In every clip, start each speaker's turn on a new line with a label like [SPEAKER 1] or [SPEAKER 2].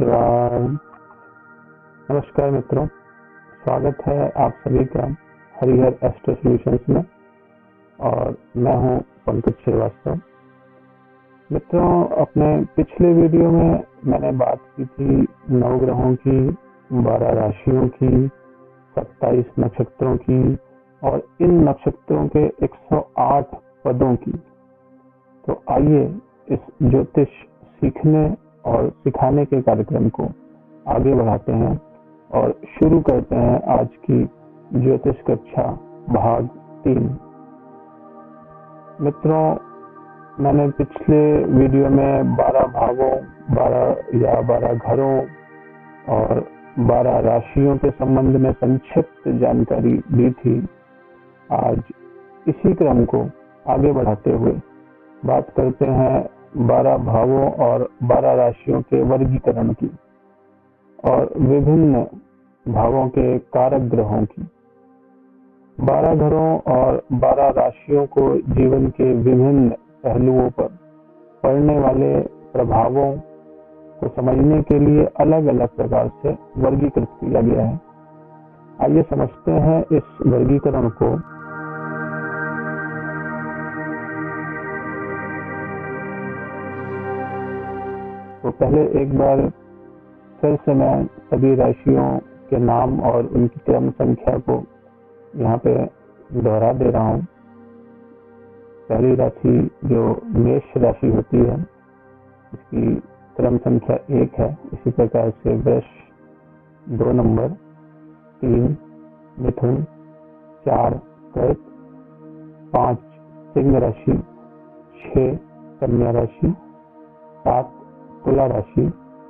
[SPEAKER 1] शिवाय। नमस्कार मित्रों, स्वागत है आप सभी का हरिहर एस्ट्रो सॉल्यूशंस में और मैं हूं पंकज श्रीवास्तव। मित्रों, अपने पिछले वीडियो में मैंने बात की थी नवग्रहों की, 12 राशियों की, 27 नक्षत्रों की और इन नक्षत्रों के 108 पदों की। तो आइए इस ज्योतिष सीखने और सिखाने के कार्यक्रम को आगे बढ़ाते हैं और शुरू करते हैं आज की ज्योतिष कक्षा भाग 3। मित्रों, मैंने पिछले वीडियो में 12 भावों, 12 घरों और 12 राशियों के संबंध में संक्षिप्त जानकारी दी थी। आज इसी क्रम को आगे बढ़ाते हुए बात करते हैं 12 भावों और 12 राशियों के वर्गीकरण की और विभिन्न भावों के कारक ग्रहों की। 12 घरों और 12 राशियों को जीवन के विभिन्न पहलुओं पर पड़ने वाले प्रभावों को समझने के लिए अलग अलग प्रकार से वर्गीकृत किया गया है। आइए समझते हैं इस वर्गीकरण को। तो पहले एक बार फिर से मैं सभी राशियों के नाम और उनकी क्रम संख्या को यहाँ पे दोहरा दे रहा हूँ। पहली राशि जो मेष राशि होती है, इसकी क्रम संख्या 1 है। इसी प्रकार से वृष 2 नंबर, 3 मिथुन, 4 कर्क, 5 सिंह राशि, 6 कन्या राशि, 7 तुला राशि,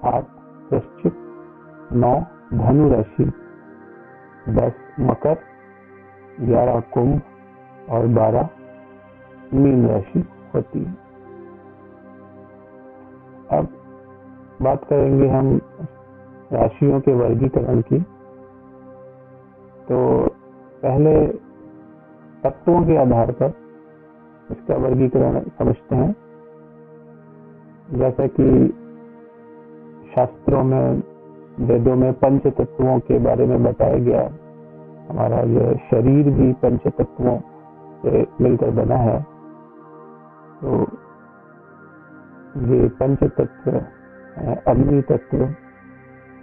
[SPEAKER 1] 8 वृश्चिक, 9 धनु राशि, 10 मकर, 11 कुंभ और 12 मीन राशि होती है। अब बात करेंगे हम राशियों के वर्गीकरण की। तो पहले तत्वों के आधार पर इसका वर्गीकरण समझते हैं। जैसा कि शास्त्रों में, वेदों में पंच तत्वों के बारे में बताया गया। हमारा यह शरीर भी पंच तत्वों से मिलकर बना है। तो ये पंच तत्व अग्नि तत्व,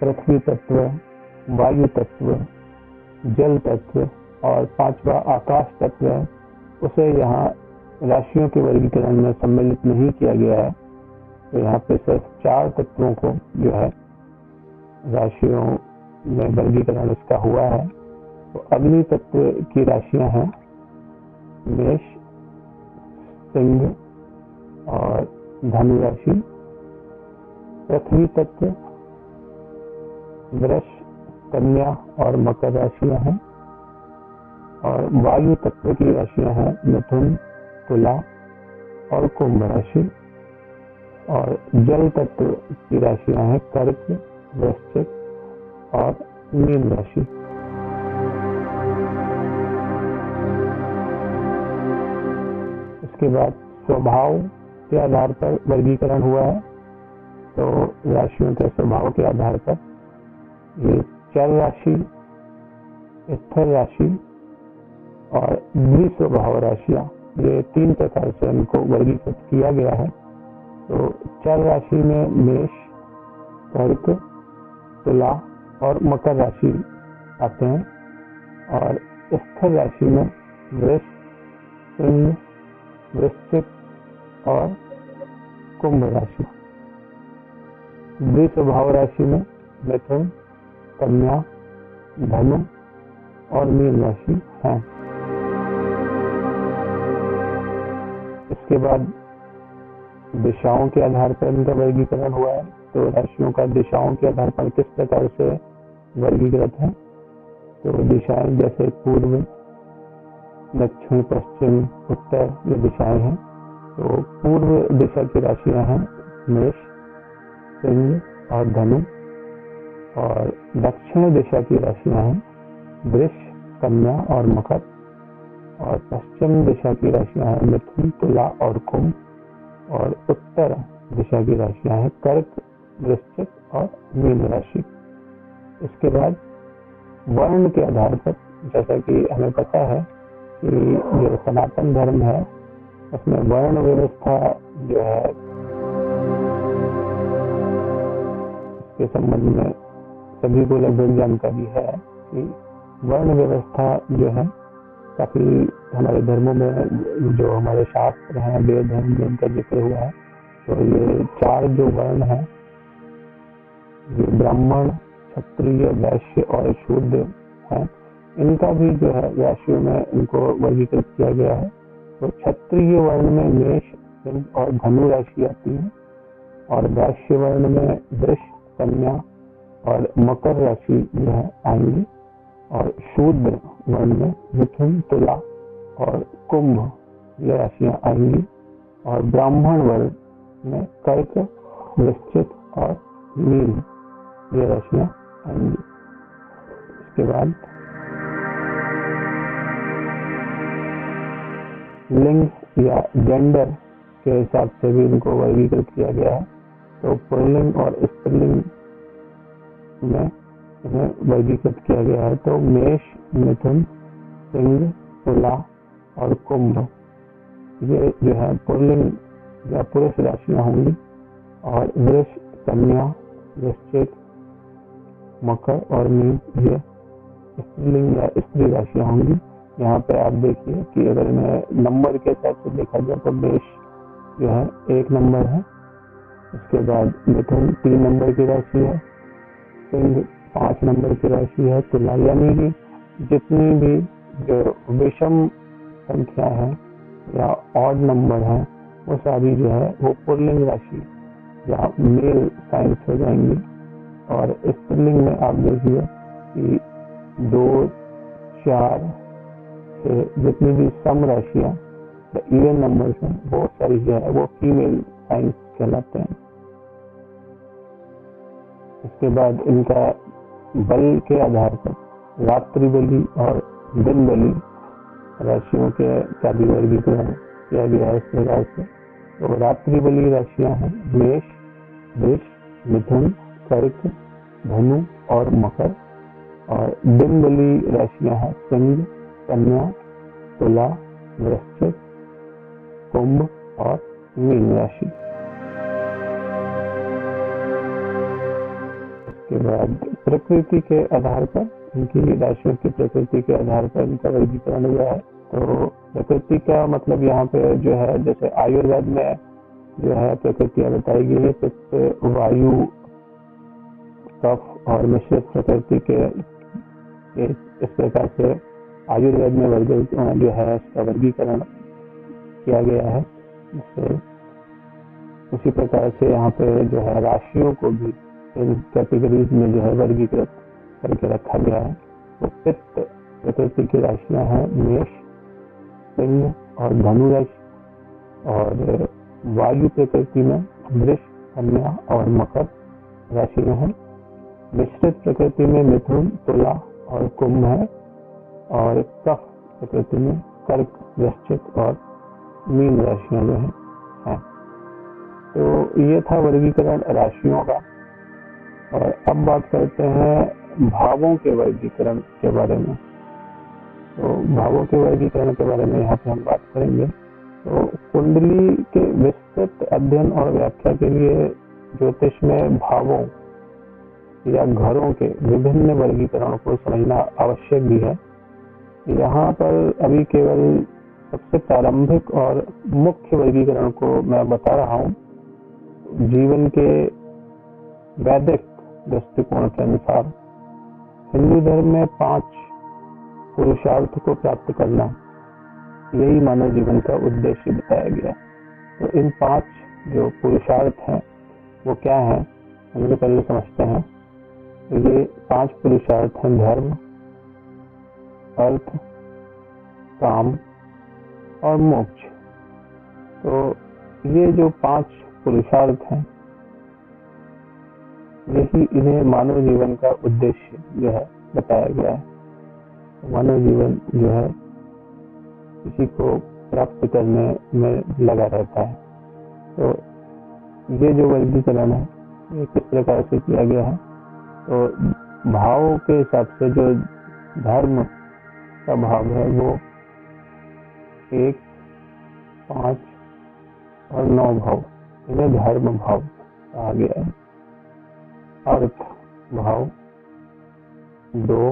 [SPEAKER 1] पृथ्वी तत्व, वायु तत्व, जल तत्व और 5वां आकाश तत्व है। उसे यहाँ राशियों के वर्गीकरण में सम्मिलित नहीं किया गया है। तो यहाँ पे सिर्फ 4 तत्वों को जो है राशियों में वर्गीकरण इसका हुआ है। तो अग्नि तत्व की राशियां हैं मेष, सिंह और धनु राशि। पृथ्वी तत्व वृष, कन्या और मकर राशियां हैं। और वायु तत्व की राशियां हैं मिथुन, तुला और कुंभ राशि। और जल तत्व की राशियां हैं कर्क, वृश्चिक और मीन राशि। इसके बाद स्वभाव के आधार पर वर्गीकरण हुआ है। तो राशियों के स्वभाव के आधार पर ये चर राशि, स्थिर राशि और द्विस्वभाव राशियां, ये 3 प्रकार से इनको वर्गीकृत किया गया है। तो चर राशि में मेष, कर्क, तुला और मकर राशि आते हैं। और स्थिर राशि में वृष, सिंह, वृश्चिक और कुंभ राशि। द्विस्वभाव राशि में मिथुन, कन्या, धनु और मीन राशि है। इसके बाद दिशाओं के आधार पर इनका वर्गीकरण हुआ है। तो राशियों का दिशाओं के आधार पर किस प्रकार से वर्गीकृत है। तो दिशाएं जैसे पूर्व, दक्षिण, पश्चिम, उत्तर, ये दिशाएं हैं। तो पूर्व दिशा की राशियां हैं मेष, सिंह और धनु। और दक्षिण दिशा की राशियां हैं वृष, कन्या और मकर। और पश्चिम दिशा की राशियां हैं मिथुन, तुला और कुंभ। और उत्तर दिशा की राशियां हैं कर्क, वृश्चिक और मीन राशि। इसके बाद वर्ण के आधार पर, जैसा कि हमें पता है कि जो सनातन धर्म है उसमें वर्ण व्यवस्था जो है, इसके संबंध में सभी को लगभग जानकारी है कि वर्ण व्यवस्था जो है काफी हमारे धर्मों में, जो हमारे शास्त्र हैं, वेद धर्म में इनका जिक्र हुआ है। तो ये 4 जो वर्ण हैं, ये ब्राह्मण, क्षत्रिय, वैश्य और शूद्र हैं, इनका भी जो है राशियों में इनको वर्गीकृत किया गया है। तो क्षत्रिय वर्ण में मेष, सिंह और धनु राशि आती है, और वैश्य वर्ण में वृष, कन्या और मकर राशि जो है आएंगी, और शूद्र वर्ण में मिथुन, तुला और कुंभ ये राशियां आएंगी, और ब्राह्मण वर्ण में कर्क, वृश्चिक और मीन ये राशियां आएंगी। इसके बाद लिंग या जेंडर के हिसाब से भी इनको वर्गीकृत किया गया है। तो पुल्लिंग और स्त्रीलिंग में इन्हें वर्गीकृत किया गया है। तो मेष, मिथुन, सिंह, तुला और कुंभ ये जो है पुल्लिंग या पुरुष राशियां होंगी, और वृष, कन्या, वृश्चिक, मकर और मीन ये स्त्रीलिंग या स्त्री राशियां होंगी। यहाँ पे आप देखिए कि अगर मैं नंबर के हिसाब से देखा जाए तो मेष जो है 1 नंबर है, उसके बाद मिथुन 3 नंबर की राशि है, सिंह 5 नंबर की राशि है, तुला, यानी कि जितनी भी जो विषम संख्या है या ऑड नंबर है वो सारी जो है वो पुल्लिंग राशि या मेल साइंस हो जाएंगी। और स्त्रीलिंग में आप देखिए कि 2, 4 से जितनी भी सम राशियां इवन नंबर हैं वो सारी जो है वो फीमेल साइंस कहलाते हैं। इसके बाद इनका बल के आधार पर रात्रि बली और दिन बली राशियों के का भी वर्गीकरण किया गया है इस प्रकार से। तो रात्रि बली राशियां हैं मेष, वृष, मिथुन, कर्क, धनु और मकर, और दिन बली राशियां हैं सिंह, कन्या, तुला, वृश्चिक, कुंभ और मीन राशि। इसके बाद प्रकृति के आधार पर, इनकी राशियों की प्रकृति के आधार पर इनका वर्गीकरण हुआ है। तो प्रकृति का मतलब यहाँ पे जो है, जैसे आयुर्वेद में जो है प्रकृतियां बताई गई है, पित्त, वायु, कफ और मिश्रित प्रकृति के इस प्रकार से आयुर्वेद में जो है इसका वर्गीकरण किया गया है। उसी प्रकार से यहाँ पे जो है राशियों को भी इन कैटेगरीज में जो है वर्गीकृत करके रखा गया है। तो पित्त प्रकृति की राशियां हैं मेष, सिंह और धनु राशि, और वायु प्रकृति में वृष, कन्या और मकर राशियां हैं। मिश्रित प्रकृति में मिथुन, तुला और कुंभ है, और कफ प्रकृति में कर्क, वृश्चिक और मीन राशियां जो हैं। तो ये था वर्गीकरण राशियों का। और अब बात करते हैं भावों के वर्गीकरण के बारे में। तो भावों के वर्गीकरण के बारे में यहाँ पे हम बात करेंगे। तो कुंडली के विस्तृत अध्ययन और व्याख्या के लिए ज्योतिष में भावों या घरों के विभिन्न वर्गीकरणों को समझना आवश्यक भी है। यहाँ पर अभी केवल सबसे प्रारंभिक और मुख्य वर्गीकरण को मैं बता रहा हूँ। जीवन के वैदिक दृष्टिकोण के अनुसार हिंदू धर्म में 5 पुरुषार्थ को प्राप्त करना, यही मानव जीवन का उद्देश्य बताया गया। तो इन 5 जो पुरुषार्थ हैं वो क्या है, हम लोग पहले समझते हैं। ये 5 पुरुषार्थ हैं धर्म, अर्थ, काम और मोक्ष। तो ये जो 5 पुरुषार्थ हैं यही इन्हें मानव जीवन का उद्देश्य जो है बताया गया है। मानव जीवन जो है इसी को प्राप्त करने में लगा रहता है। तो ये जो वर्गीकरण है ये किस प्रकार से किया गया है। तो भाव के हिसाब से जो धर्म का भाव है वो 1, 5 और 9 भाव, इन्हें धर्म भाव कहा गया है। अर्थ भाव 2,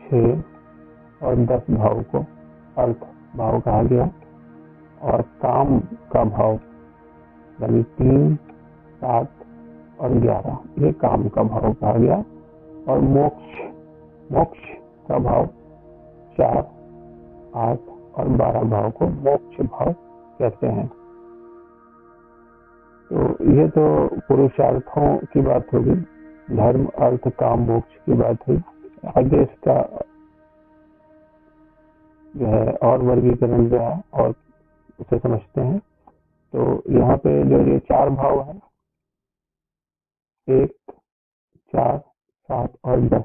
[SPEAKER 1] 6 और 10 भाव को अर्थ भाव कहा गया। और काम का भाव यानी 3, 7 और 11, ये काम का भाव कहा गया। और मोक्ष का भाव 4, 8 और 12 भाव को मोक्ष भाव कहते हैं। तो ये तो पुरुषार्थों की बात होगी, धर्म अर्थ काम मोक्ष की बात हुई। आगे इसका जो है और वर्गीकरण जो है और उसे समझते हैं। तो यहाँ पे जो ये 4 भाव है 1, 4, 7 और 10,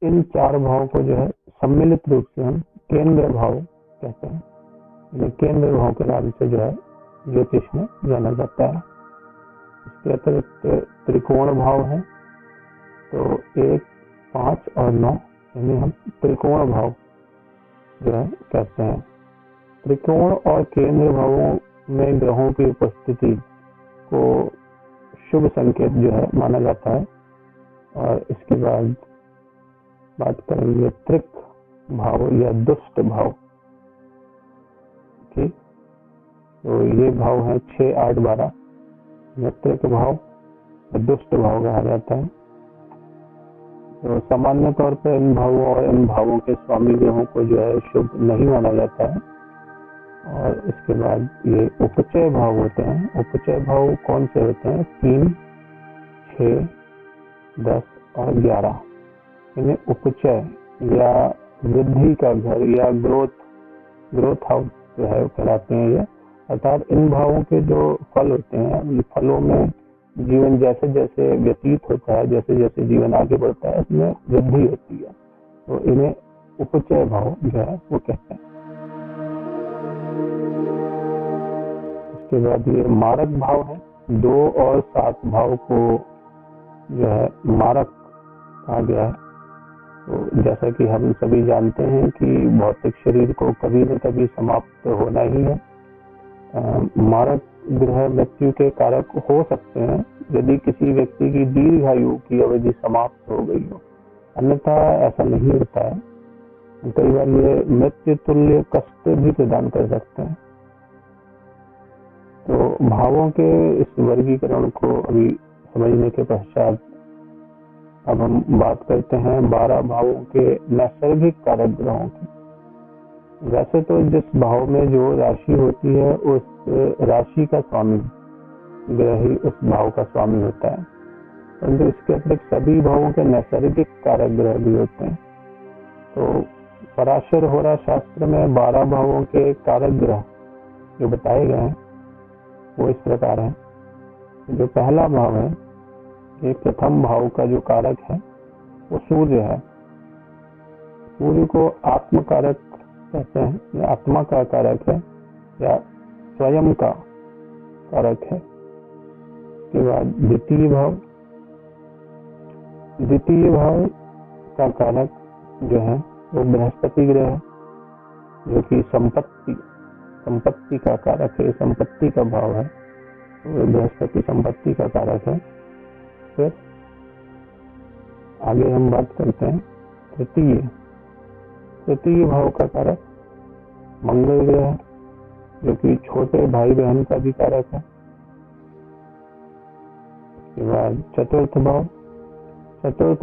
[SPEAKER 1] इन 4 भाव को जो है सम्मिलित रूप से हम केंद्र भाव कहते हैं। केंद्र भाव के नाम से जो है ज्योतिष में जाना जाता है। इसके अतिरिक्त त्रिकोण भाव है, तो 1, 5 और 9 इन्हें हम त्रिकोण भाव जो है कहते हैं। त्रिकोण और केंद्र भावों में ग्रहों की उपस्थिति को शुभ संकेत जो है माना जाता है। और इसके बाद बात करेंगे त्रिक भाव या दुष्ट भाव की। तो ये भाव है 6, 8, 12, त्रिक भाव दुष्ट भाव कहा जाता है। तो सामान्य तौर पर इन भावों और इन भावों के स्वामी ग्रहों को जो है शुभ नहीं माना जाता है। और इसके बाद ये उपचय भाव होते हैं। उपचय भाव कौन से होते हैं? 3, 6, 10 और 11, इन्हें उपचय या वृद्धि का घर या ग्रोथ हाउस जो है कहलाते हैं ये। अर्थात इन भावों के जो फल होते हैं, उन फलों में जीवन जैसे जैसे व्यतीत होता है, जैसे जैसे जीवन आगे बढ़ता है, इसमें वृद्धि होती है। तो इन्हें उपचय भाव जो है वो कहते हैं। इसके बाद ये मारक भाव है। 2 और 7 भाव को जो है मारक कहा गया है। तो जैसा कि हम सभी जानते हैं कि भौतिक शरीर को कभी न कभी समाप्त होना ही है। मारक ग्रह मृत्यु के कारक हो सकते हैं यदि किसी व्यक्ति की दीर्घायु की अवधि समाप्त हो गई हो, अन्यथा ऐसा नहीं होता है। कई बार ये मृत्यु तुल्य कष्ट भी प्रदान कर सकते हैं। तो भावों के इस वर्गीकरण को अभी समझने के पश्चात अब हम बात करते हैं 12 भावों के नैसर्गिक कारक ग्रहों की। वैसे तो जिस भाव में जो राशि होती है उस राशि का स्वामी ग्रह ही उस भाव का स्वामी होता है, परंतु इसके अतिरिक्त सभी भावों के नैसर्गिक कारक ग्रह भी होते हैं। तो पराशर होरा शास्त्र में 12 भावों के कारक ग्रह जो बताए गए हैं वो इस प्रकार है। जो पहला भाव है, ये प्रथम भाव का जो कारक है वो सूर्य है। सूर्य को आत्म कारक कहते हैं, या आत्मा का कारक है या स्वयं का कारक है। के बाद द्वितीय भाव का कारक जो है वो बृहस्पति ग्रह है, जो कि संपत्ति का कारक है, संपत्ति का भाव है। बृहस्पति संपत्ति का कारक है। फिर आगे हम बात करते हैं तृतीय भाव का कारक मंगल ग्रह है, जो कि छोटे भाई बहन का भी कारक है। इसके बाद चतुर्थ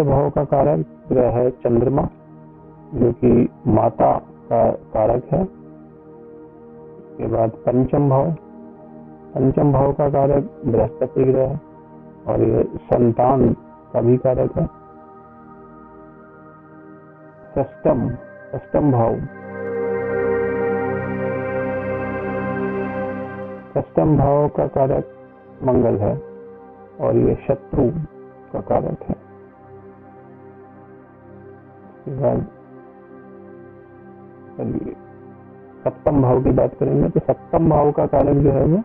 [SPEAKER 1] भाव का कारक ग्रह है चंद्रमा, जो कि माता का कारक है। इसके बाद पंचम भाव का कारक बृहस्पति ग्रह है और ये संतान का भी कारक है। षष्टम भाव का कारक मंगल है और ये शत्रु का कारक है। इसके बाद सप्तम भाव की बात करेंगे तो सप्तम भाव का कारक जो है वो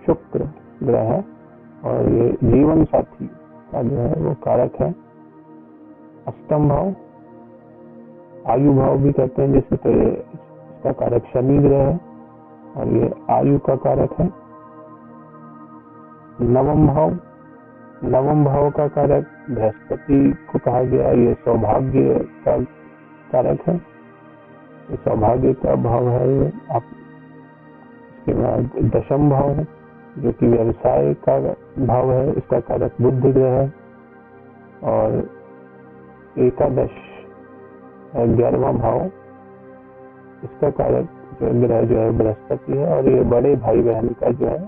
[SPEAKER 1] शुक्र ग्रह है और ये जीवन साथी का जो है वो कारक है। अष्टम भाव आयु भाव भी कहते हैं जिसे, तो ये इसका कारक शनि ग्रह है और ये आयु का कारक है। नवम भाव का कारक बृहस्पति को कहा गया, ये सौभाग्य का कारक है, ये सौभाग्य का भाव है ये। आप इसके बाद दशम भाव है जो कि व्यवसाय का भाव है, इसका कारक बुध ग्रह है। और एकादश 11वां भाव, इसका कारक जो ग्रह जो है बृहस्पति है और ये बड़े भाई बहन का जो है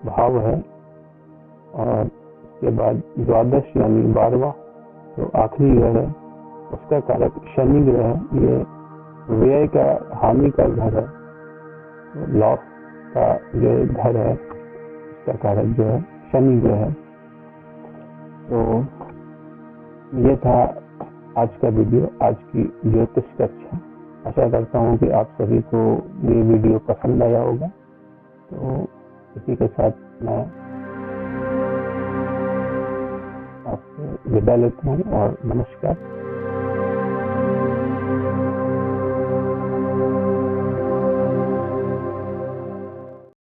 [SPEAKER 1] भाव है। और इसके बाद द्वादश यानी 12वां जो आखिरी ग्रह है उसका कारक शनि ग्रह है, ये व्यय का हानि का घर है, लॉस का जो घर है इसका कारक जो है शनि ग्रह है। तो ये था आज का वीडियो, आज की ज्योतिष कक्षा। आशा करता हूँ कि आप सभी को ये वीडियो पसंद आया होगा। तो इसी के साथ मैं आपसे विदा लेता हूँ और नमस्कार।